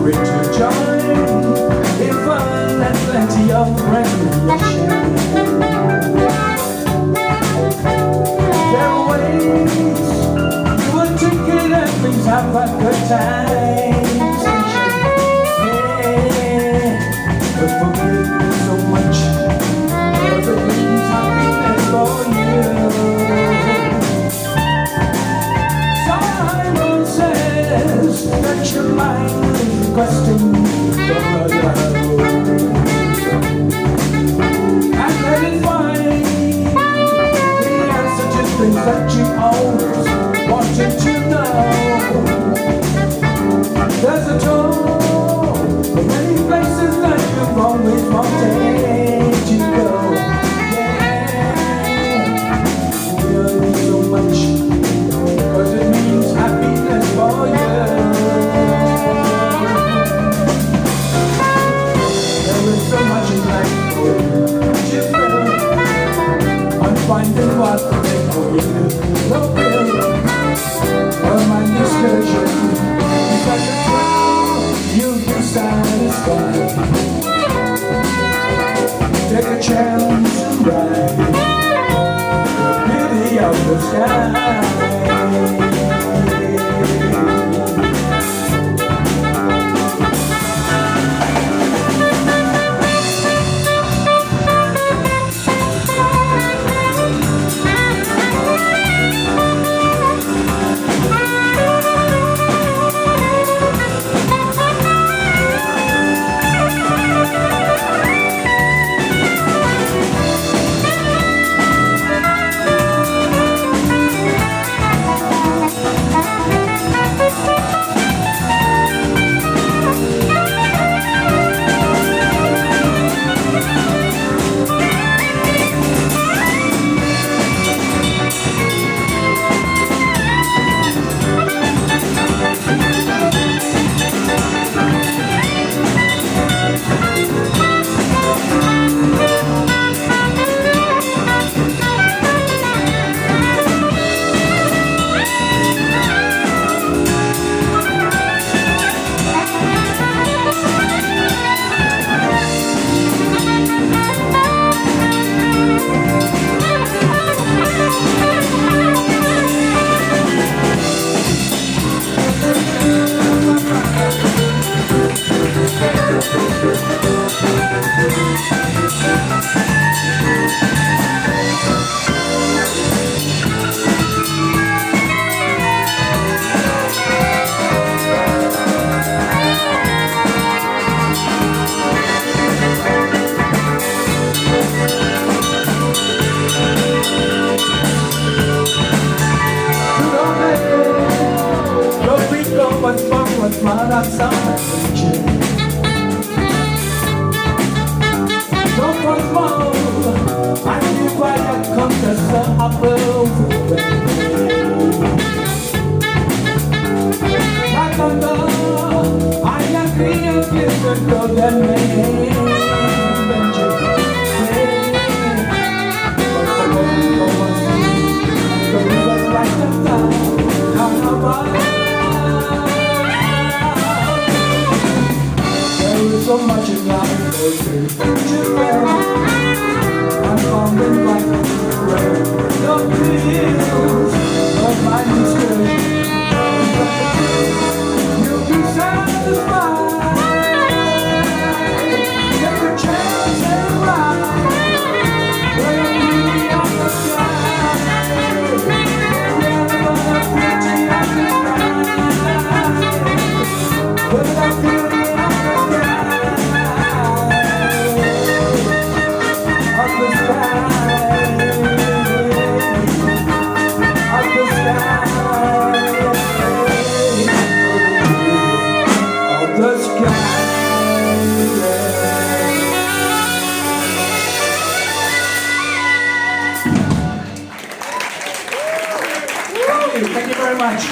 free to join in fun and plenty of recreation. There are ways to a ticket and please have a good time. Yeah, but forgive me so much, cause it means happiness for you. Simon says that your mind is requesting for love, and that is find the answer to things that you always wanted to know. There's a tour for many places that you've always wanted to go. Yeah, we love you so much, cause it means happiness for you. There is so much in life for you to feel. I'm finding what to take for you. No bill, or my discussion. Such a trial, you'll be satisfied. Take a chance and ride the beauty of the sky. What's smart outside the gym? Don't go small, I feel quiet, come to the upper way. Like thunder, I can feel different from the main. But the world goes on, the river's like the flood, down above. So much in life for you to bear. I'm falling like a prayer. The pills of my discouragement. You'll be satisfied. Take a chance and ride. When I'm really on the sky. Wherever the beauty of the sky. When I'm feeling on the sky. Thank you very much.